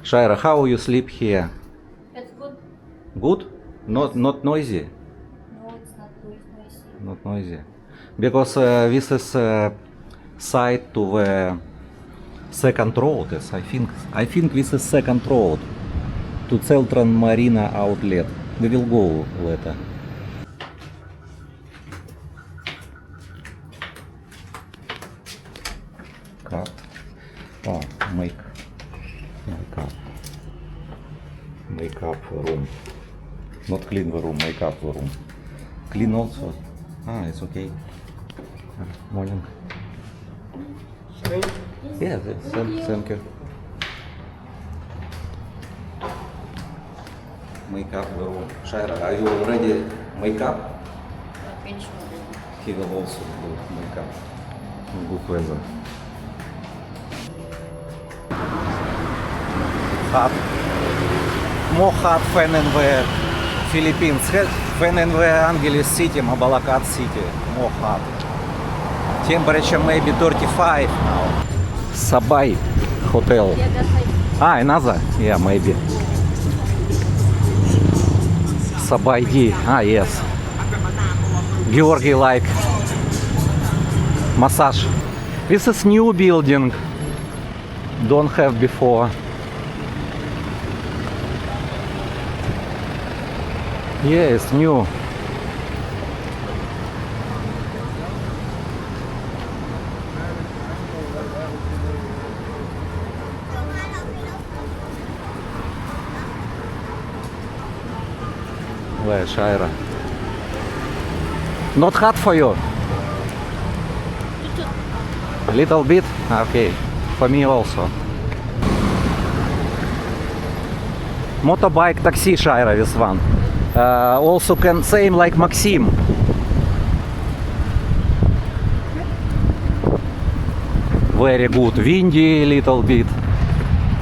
Shaira, how you sleep here? It's good. Good? Not noisy? No, it's not noisy. Not noisy. Because this is side to the second road. Yes, I think this is second road to Celtran Marina outlet. We will go later. Cut. Oh, makeup room. Not clean the room, makeup the room. Clean also. It's okay. Morning. Yes, thank you. Makeup the room. Shaira, are you already makeup? I finished already. He will also do makeup. Good weather. Hot. More hot than in the Philippines. Than in the Angeles City, Mabalacat City. More hot. Temperature maybe 35 now. Sabay Hotel. Yeah, that's like Another? Yeah, maybe. Sabay D. Yes. Georgi like massage. This is new building. Don't have before. Yes, new. Where, Shaira? Not hot for you? A little bit? Okay. For me also. Motorbike taxi, Shaira, this one. Also can same like Maxim. Very good. Windy a little bit.